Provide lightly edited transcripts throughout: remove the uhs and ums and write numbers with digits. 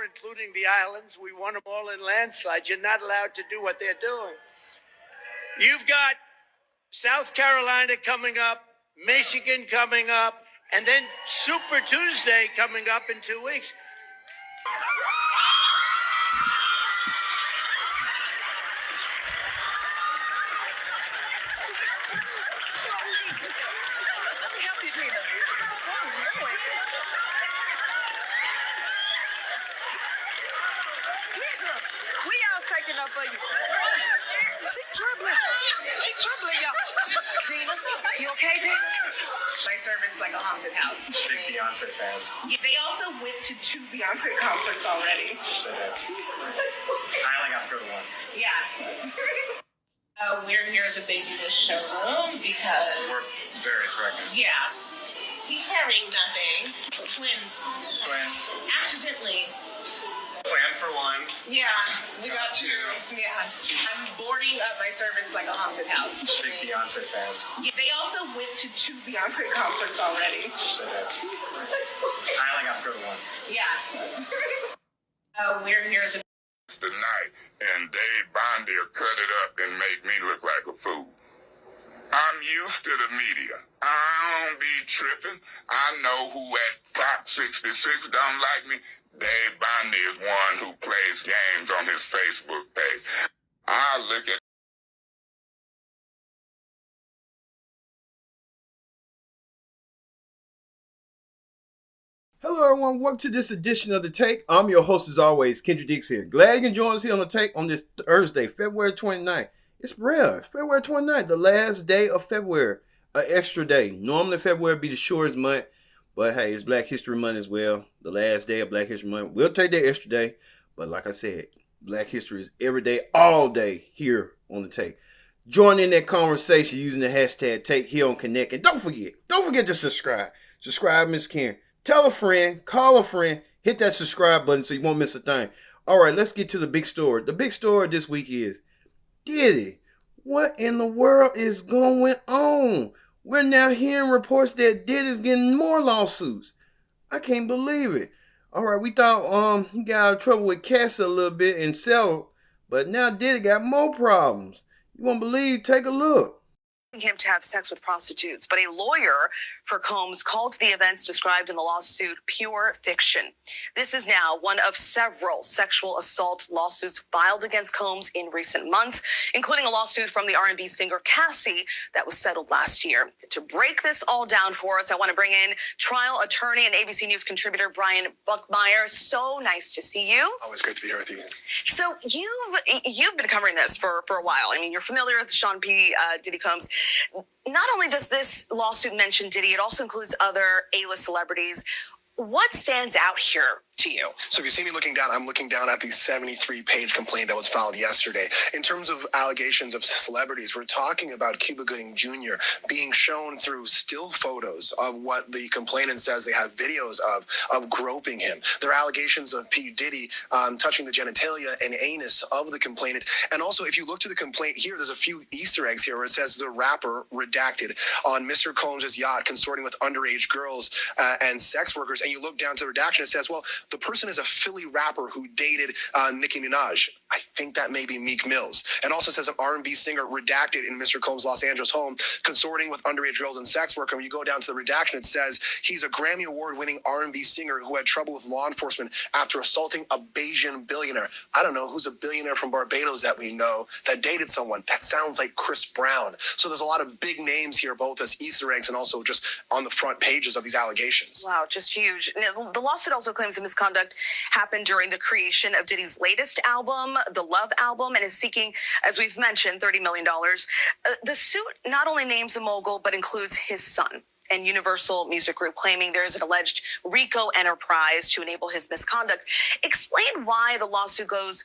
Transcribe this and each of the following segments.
including the islands. We won them all in landslides. You're not allowed to do what they're doing. You've got South Carolina coming up, Michigan coming up, and then Super Tuesday coming up in 2 weeks. Taking up for you. She trembling, y'all. Dina, you okay, Dina? My servant's like a haunted house. Big Beyonce fans. Yeah, they also went to 2 Beyonce concerts already. I only got to go to one. Yeah. We're here at the baby showroom because... We're very pregnant. Yeah. He's carrying nothing. Twins. Accidentally. Plan for one. Yeah, we got 2. Yeah. I'm boarding up my servants like a haunted house. Big Beyonce fans. Yeah, they also went to 2 Beyonce concerts already. I only got to go to one. Yeah. We're here at the... Tonight, and Dave Bondier cut it up and made me look like a fool. I'm used to the media. I don't be tripping. I know who at Fox 66 don't like me. Dave Bondi is one who plays games on his Facebook page. I look at Hello everyone, welcome to this edition of The Take. I'm your host as always, Kendrick Dix here. Glad you can join us here on The Take on this Thursday, February 29th. It's rare, February 29th, the last day of February, an extra day. Normally February be the shortest month, but hey, it's Black History Month as well. The last day of Black History Month. We'll take that extra day, but like I said, Black History is every day, all day here on The Take. Join in that conversation using the hashtag Take here on Connect. And don't forget to subscribe. Subscribe, Miss Karen. Tell a friend, call a friend, hit that subscribe button so you won't miss a thing. All right, let's get to the big story. The big story this week is Diddy. What in the world is going on? We're now hearing reports that Diddy's getting more lawsuits. I can't believe it. All right, we thought he got out of trouble with Cassie a little bit and settled, but now Diddy got more problems. You won't believe? Take a look. Him to have sex with prostitutes, but a lawyer for Combs called the events described in the lawsuit pure fiction. This is now one of several sexual assault lawsuits filed against Combs in recent months, including a lawsuit from the R&B singer Cassie that was settled last year. To break this all down for us, I want to bring in trial attorney and ABC News contributor Brian Buckmeyer. So nice to see you. Always great to be here with you. So you've been covering this for a while. I mean, you're familiar with Sean P. Diddy Combs. Not only does this lawsuit mention Diddy, it also includes other A-list celebrities. What stands out here to you? So if you see me looking down, I'm looking down at the 73-page complaint that was filed yesterday. In terms of allegations of celebrities, we're talking about Cuba Gooding Jr. being shown through still photos of what the complainant says they have videos of groping him. There are allegations of P. Diddy touching the genitalia and anus of the complainant. And also, if you look to the complaint here, there's a few Easter eggs here where it says the rapper redacted on Mr. Combs' yacht consorting with underage girls and sex workers. And you look down to the redaction, it says, well, the person is a Philly rapper who dated Nicki Minaj. I think that may be Meek Mills. And also says an R&B singer redacted in Mr. Combs' Los Angeles home, consorting with underage girls and sex worker. When you go down to the redaction, it says he's a Grammy Award-winning R&B singer who had trouble with law enforcement after assaulting a Bayesian billionaire. I don't know who's a billionaire from Barbados that we know that dated someone. That sounds like Chris Brown. So there's a lot of big names here, both as Easter eggs and also just on the front pages of these allegations. Wow, just huge. Now, the lawsuit also claims the misconduct happened during the creation of Diddy's latest album, the Love album, and is seeking, as we've mentioned, $30 million. The suit not only names the mogul, but includes his son and Universal Music Group, claiming there is an alleged RICO enterprise to enable his misconduct. Explain why the lawsuit goes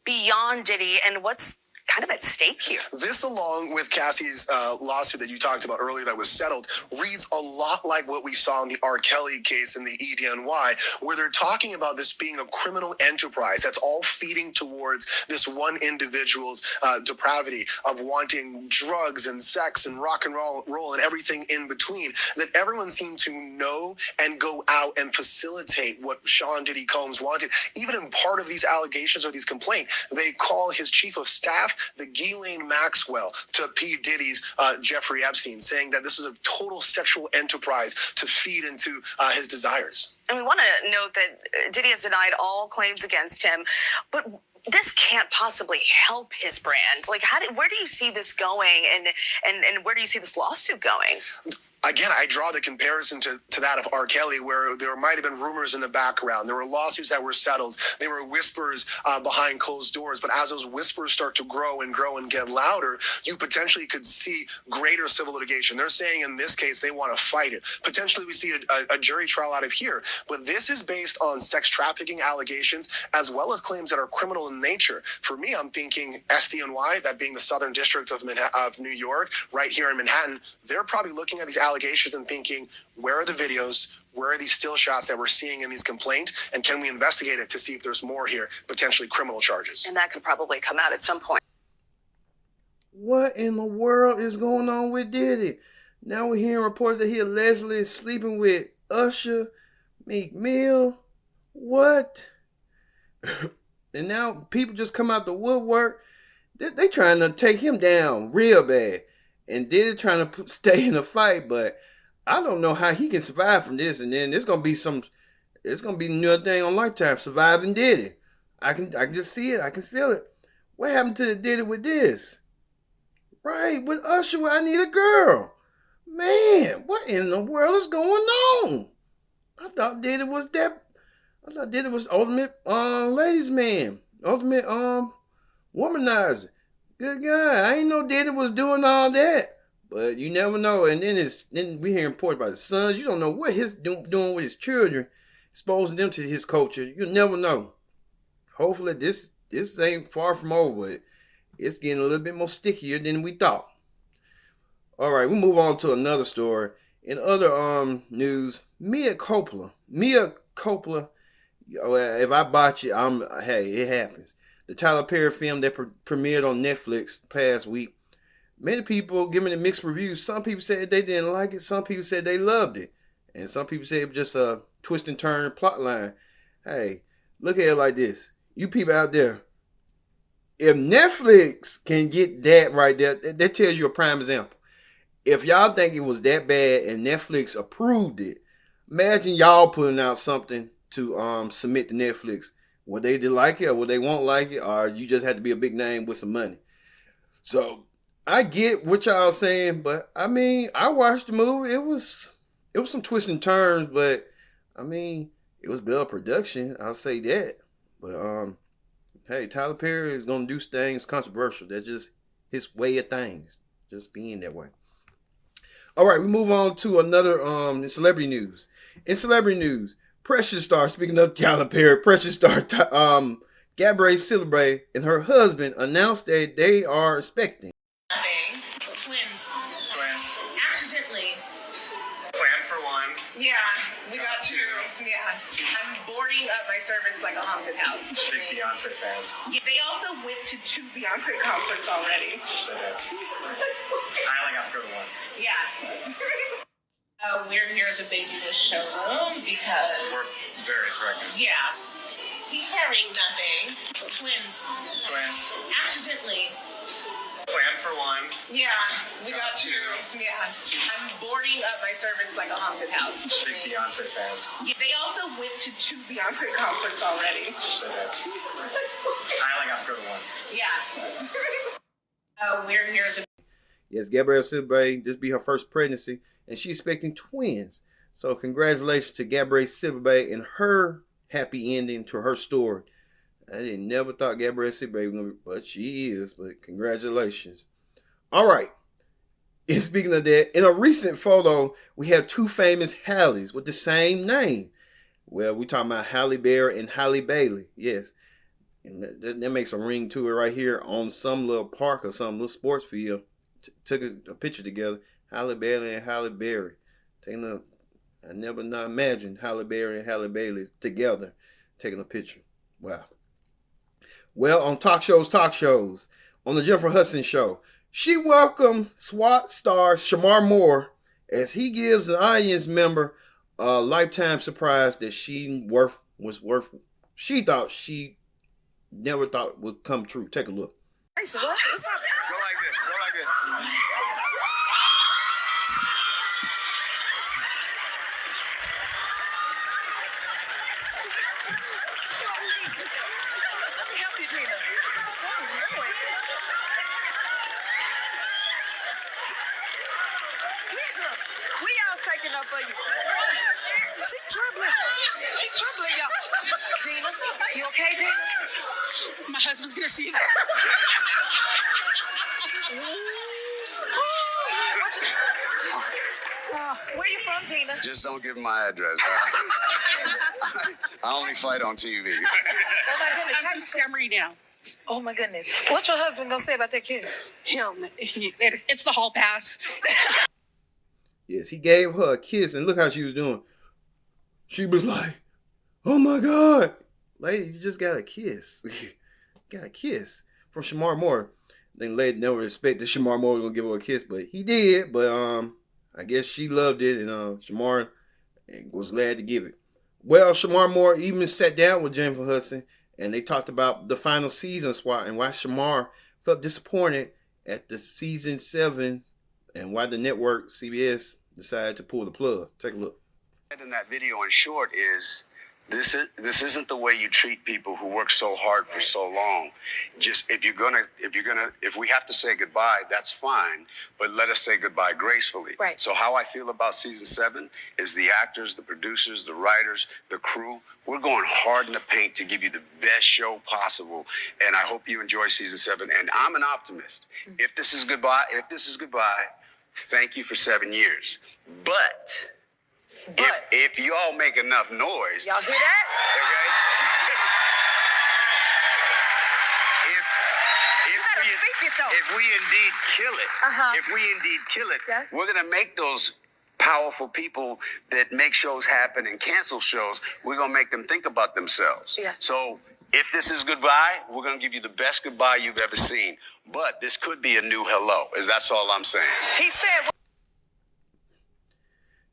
beyond Diddy and what's kind of at stake here. This, along with Cassie's lawsuit that you talked about earlier that was settled, reads a lot like what we saw in the R. Kelly case in the EDNY, where they're talking about this being a criminal enterprise that's all feeding towards this one individual's depravity of wanting drugs and sex and rock and roll and everything in between, that everyone seemed to know and go out and facilitate what Sean Diddy Combs wanted. Even in part of these allegations or these complaints, they call his chief of staff the Ghislaine Maxwell to P. Diddy's Jeffrey Epstein, saying that this was a total sexual enterprise to feed into his desires. And we want to note that Diddy has denied all claims against him, but this can't possibly help his brand. Like, where do you see this going, and where do you see this lawsuit going? Again, I draw the comparison to that of R. Kelly, where there might have been rumors in the background. There were lawsuits that were settled. There were whispers behind closed doors. But as those whispers start to grow and get louder, you potentially could see greater civil litigation. They're saying in this case they want to fight it. Potentially we see a jury trial out of here. But this is based on sex trafficking allegations as well as claims that are criminal in nature. For me, I'm thinking SDNY, that being the Southern District of New York, right here in Manhattan, they're probably looking at these allegations and thinking, where are the videos? Where are these still shots that we're seeing in these complaints? And can we investigate it to see if there's more here, potentially criminal charges? And that could probably come out at some point. What in the world is going on with Diddy? Now we're hearing reports that he allegedly is sleeping with Usher, Meek Mill. What? And now people just come out the woodwork. They trying to take him down real bad. And Diddy trying to stay in the fight, but I don't know how he can survive from this. And then it's gonna be another thing on Lifetime, surviving Diddy. I can just see it. I can feel it. What happened to the Diddy with this? Right, with Usher, with I Need a Girl. Man, what in the world is going on? I thought Diddy was ultimate ladies man, ultimate womanizer. Good guy. I ain't know Diddy was doing all that. But you never know. And then we hear reports about his sons. You don't know what he's doing with his children, exposing them to his culture. You never know. Hopefully this ain't far from over, but it's getting a little bit more stickier than we thought. All right, we move on to another story. In other news, Mia Coppola, if I botch it, hey, it happens. The Tyler Perry film that premiered on Netflix past week. Many people giving it mixed reviews. Some people said they didn't like it. Some people said they loved it. And some people said it was just a twist and turn plot line. Hey, look at it like this. You people out there, if Netflix can get that right there, that tells you a prime example. If y'all think it was that bad and Netflix approved it, imagine y'all putting out something to submit to Netflix. Would they like it or would they won't like it, or you just have to be a big name with some money? So I get what y'all saying, but I mean, I watched the movie. It was some twists and turns, but I mean, it was better production. I'll say that. But hey, Tyler Perry is gonna do things controversial. That's just his way of things, just being that way. All right, we move on to another celebrity news. In celebrity news, Precious Star, speaking of Tyler Perry, Precious Star, Gabourey Sidibe and her husband announced that they are expecting. Twins. Accidentally. Plan for one. Yeah, we got two. Yeah. I'm boarding up my servants like a haunted house. Big Beyonce fans. Yeah, they also went to 2 Beyonce concerts already. I only got to go to one. Yeah. We're here at the Baby Bush showroom because We're very pregnant. yeah, he's carrying nothing. Twins. Accidentally. Plan for one. Yeah, we got two. Yeah. I'm boarding up my servants like a haunted house. Big Beyonce fans. Yeah, they also went to 2 Beyonce concerts already. I only got to go to one. Yeah. We're here at the Yes, Gabourey Sidibe, this be her first pregnancy, and she's expecting twins. So congratulations to Gabourey Sidibe and her happy ending to her story. I never thought Gabourey Sidibe was going to be, but she is. But congratulations. All right. And speaking of that, in a recent photo, we have 2 famous Halleys with the same name. Well, we're talking about Halle Berry and Halle Bailey. Yes. And that makes a ring to it right here on some little park or some little sports field. Took a picture together. Halle Bailey and Halle Berry. I never not imagined Halle Berry and Halle Bailey together taking a picture. Wow. Well, on talk shows, on the Jennifer Hudson Show, she welcomed SWAT star Shamar Moore as he gives an audience member a lifetime surprise that she thought she never thought would come true. Take a look. Hey, so what's up? Go like this. Go like this. Let me help you, Gina. We all shaking up for you. She trembling. She trembling, y'all. Dina, you okay, Dina? My husband's gonna see that. Where you from, Dina? Just don't give him my address. I only fight on TV. Oh my goodness. I'm from Gabourey now. Oh my goodness. What's your husband gonna say about that kiss? It's the hall pass. Yes, he gave her a kiss, and look how she was doing. She was like, "Oh my God, lady, you just got a kiss." Got a kiss from Shamar Moore. I think lady never expected Shamar Moore was gonna give her a kiss, but he did. But I guess she loved it, and Shamar was glad to give it. Well, Shamar Moore even sat down with Jennifer Hudson, and they talked about the final season SWAT and why Shamar felt disappointed at the season 7 and why the network CBS decided to pull the plug. Take a look. In that video, in short, is this isn't the way you treat people who work so hard for so long. Just if we have to say goodbye, that's fine, but let us say goodbye gracefully. Right. So how I feel about season 7 is the actors, the producers, the writers, the crew. We're going hard in the paint to give you the best show possible, and I hope you enjoy season 7. And I'm an optimist. If this is goodbye, thank you for 7 years. But if y'all make enough noise, Y'all hear that? okay? gotta speak it, though. If we indeed kill it, Yes. we're gonna make those powerful people that make shows happen and cancel shows, we're gonna make them think about themselves. Yeah. So if this is goodbye, we're gonna give you the best goodbye you've ever seen. But this could be a new hello, that's all I'm saying. He said,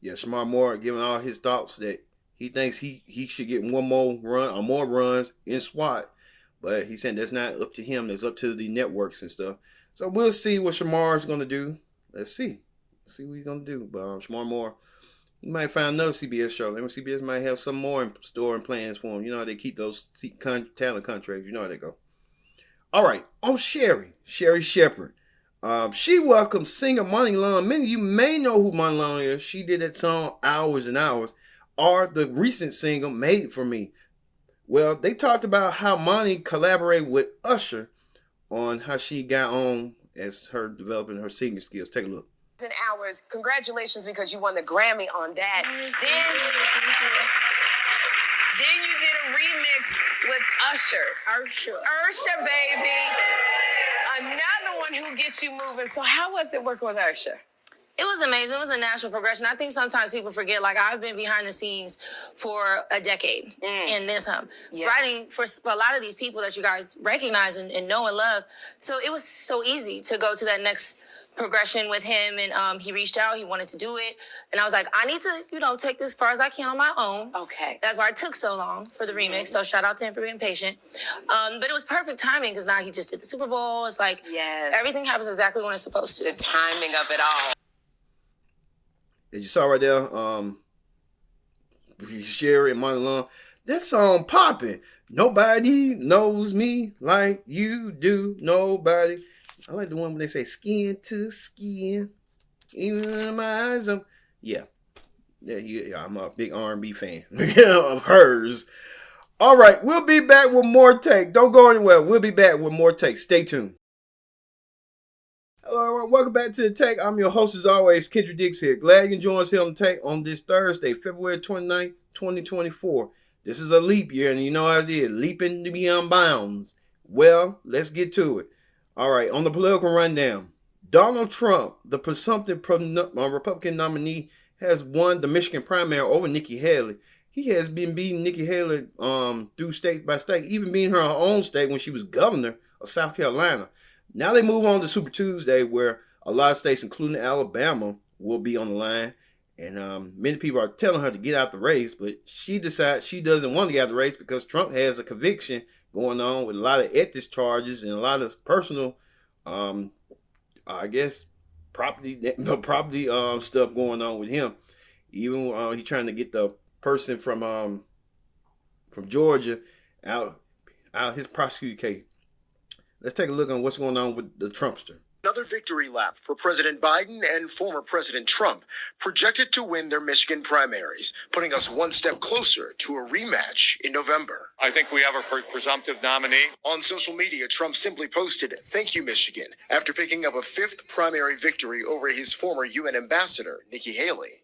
Yeah, Shamar Moore giving all his thoughts that he thinks he should get one more run or more runs in SWAT. But he's saying that's not up to him. That's up to the networks and stuff. So we'll see what Shamar's going to do. Let's see. See what he's going to do. But Shamar Moore, he might find another CBS show. Maybe CBS might have some more in store and plans for him. You know how they keep those talent contracts. You know how they go. All right. On Sherry Shepherd. She welcomed singer Monty Long. Many of you may know who Monty Long is. She did that song Hours and Hours, or the recent single Made For Me. Well, they talked about how Monty collaborated with Usher on how she got on as her developing her singing skills. Take a look. In hours. Congratulations, because you won the Grammy on that. Then you did a remix with Usher, baby. Another one who gets you moving. So how was it working with Usher? It was amazing. It was a natural progression. I think sometimes people forget, like, I've been behind the scenes for a decade in this writing for a lot of these people that you guys recognize and know and love. So it was so easy to go to that next progression with him. And he reached out. He wanted to do it. And I was like, I need to, take this as far as I can on my own. Okay. That's why it took so long for the remix. So shout out to him for being patient. But it was perfect timing because now he just did the Super Bowl. It's like everything happens exactly when it's supposed to. The timing of it all. As you saw right there, Sherry and Monty Long, that song popping. Nobody knows me like you do. Nobody. I like the one when they say skin to skin. Even in my eyes. Yeah, I'm a big R&B fan of hers. All right, we'll be back with more Take. Don't go anywhere. We'll be back with more Take. Stay tuned. Hello, everyone. Welcome back to the Take. I'm your host, as always, Kendrick Dix here. Glad you can join us here on the Take on this Thursday, February 29th, 2024. This is a leap year, and you know how it is. Leaping beyond bounds. Well, let's get to it. All right, on the political rundown, Donald Trump, the presumptive Republican nominee, has won the Michigan primary over Nikki Haley. He has been beating Nikki Haley through state by state, even being her own state when she was governor of South Carolina. Now they move on to Super Tuesday, where a lot of states, including Alabama, will be on the line. And many people are telling her to get out the race, but she decides she doesn't want to get out the race because Trump has a conviction going on with a lot of ethics charges and a lot of personal, I guess, property stuff going on with him. Even he's trying to get the person from Georgia out his prosecuted case. Let's take a look on what's going on with the Trumpster. Another victory lap for President Biden and former President Trump, projected to win their Michigan primaries, putting us one step closer to a rematch in November. I think we have a presumptive nominee. On social media, Trump simply posted, "Thank you, Michigan," after picking up a fifth primary victory over his former UN ambassador, Nikki Haley.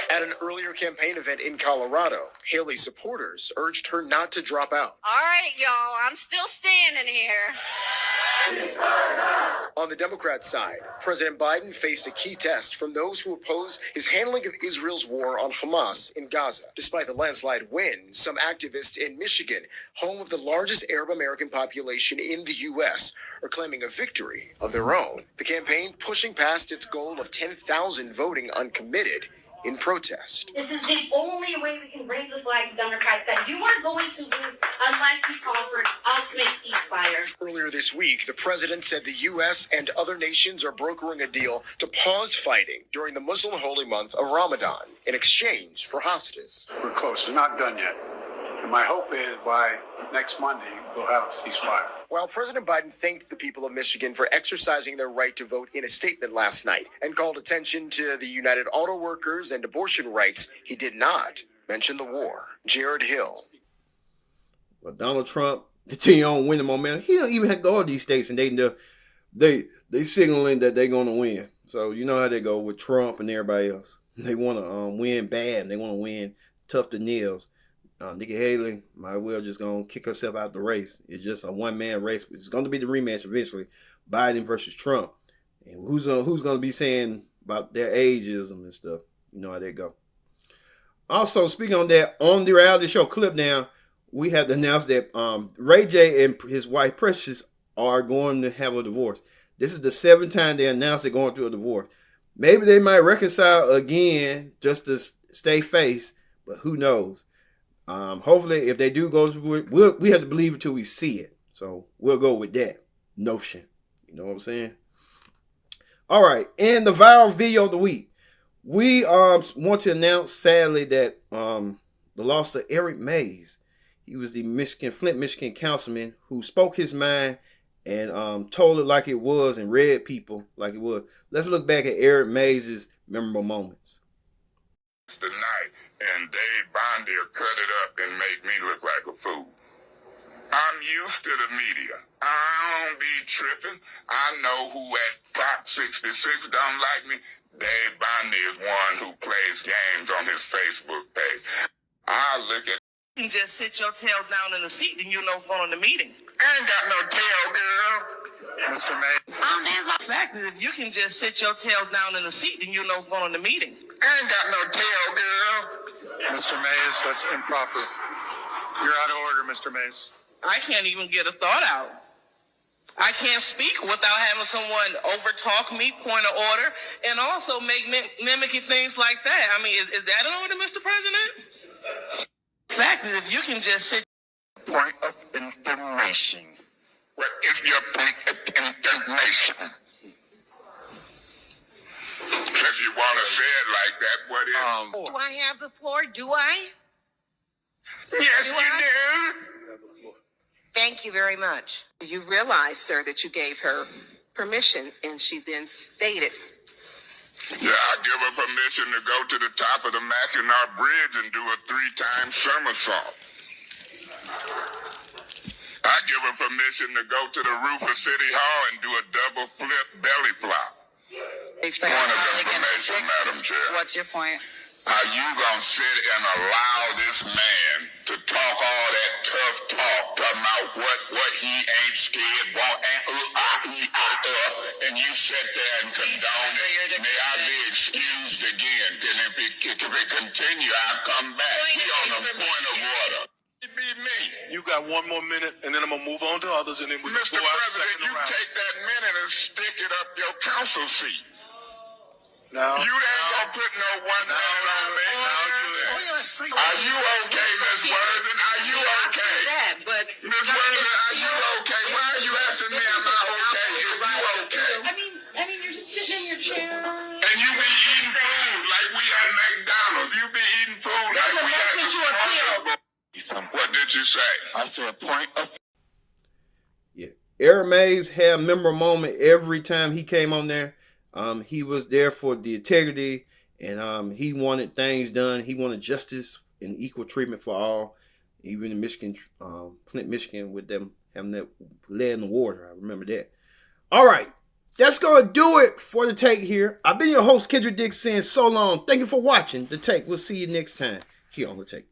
At an earlier campaign event in Colorado, Haley's supporters urged her not to drop out. All right, y'all, I'm still standing here. On the Democrat side, President Biden faced a key test from those who oppose his handling of Israel's war on Hamas in Gaza. Despite the landslide win, some activists in Michigan, home of the largest Arab American population in the U.S., are claiming a victory of their own. The campaign pushing past its goal of 10,000 voting uncommitted in protest. This is the only way we can raise the flags, Democrats, that you are going to lose unless you call for an ultimate ceasefire. Earlier this week, the president said the U.S. and other nations are brokering a deal to pause fighting during the Muslim holy month of Ramadan in exchange for hostages. We're close. We're not done yet. And my hope is by next Monday, we'll have a ceasefire. While President Biden thanked the people of Michigan for exercising their right to vote in a statement last night and called attention to the United Auto Workers and abortion rights, he did not mention the war. Jared Hill. Well, Donald Trump continue on winning momentum. He don't even have to go to these states, and they signaling that they're going to win. So you know how they go with Trump and everybody else. They want to win bad, and they want to win tough to nails. Nikki Haley might well just going to kick herself out the race. It's just a one-man race. It's going to be the rematch eventually, Biden versus Trump. And who's going to be saying about their ageism and stuff. You know how they go. Also, speaking on that, on the reality show Clip Down, we had to announce that Ray J and his wife Precious are going to have a divorce. This is the 7th time they announced they're going through a divorce. Maybe they might reconcile again just to stay face, but who knows? Hopefully, if they do go to it, we have to believe it till we see it. So we'll go with that notion. You know what I'm saying? All right, and the viral video of the week. We want to announce, sadly, that the loss of Eric Mays. He was the Flint, Michigan councilman who spoke his mind and told it like it was and read people like it was. Let's look back at Eric Mays' memorable moments. Tonight, and Dave Bondier cut it up and made me look like a fool. I'm used to the media. I don't be tripping. I know who at Fox 66 don't like me. Dave Bondier is one who plays games on his Facebook page. I look at... You can just sit your tail down in the seat and you know what's going on in the meeting. I ain't got no tail, girl. Mr. Mays. That's my fact is if you can just sit your tail down in the seat and you know what's going on in the meeting. I ain't got no tail, girl. Mr. Mays, that's improper. You're out of order, Mr. Mays. I can't even get a thought out. I can't speak without having someone overtalk me, point of order, and also make mimicking things like that. I mean, is that an order, Mr. President? Fact is, if you can just sit... Point of information. What is your point of information? If you want to say it like that, what is... Do I have the floor? Do I? Yes, you do. Thank you very much. You realize, sir, that you gave her permission, and she then stated... Yeah, I give her permission to go to the top of the Mackinac Bridge and do a 3-time somersault. I give her permission to go to the roof of City Hall and do a double flip belly flop. Point of information, Madam Chair. What's your point? Are you gonna sit and allow this man to talk all that tough talk, talking about what he ain't scared, won't, and you sit there and condone it? May I be excused again? And if it continue, I'll come back. He on a point of order. It be me. You got 1 more minute, and then I'm gonna move on to others, and then we can Mr. go out President, second you round. take that minute and stick it up your council seat. Now, You ain't gonna put no 1 minute on me. Are you okay, Miss Worthing? Are you okay? But Miss Worthing, are you okay? Why are you asking me am I okay? Is you okay? I mean, you're just sitting in your chair. And you be eating food like we at McDonald's. You be eating food like we at the What did you say? I said point of. Yeah, Aaron Mays had a memorable moment every time he came on there. He was there for the integrity, and he wanted things done. He wanted justice and equal treatment for all. Even in Michigan, Flint, Michigan, with them having that lead in the water. I remember that. All right, that's going to do it for The Take here. I've been your host, Kendrick Dix, saying so long. Thank you for watching The Take. We'll see you next time here on The Take.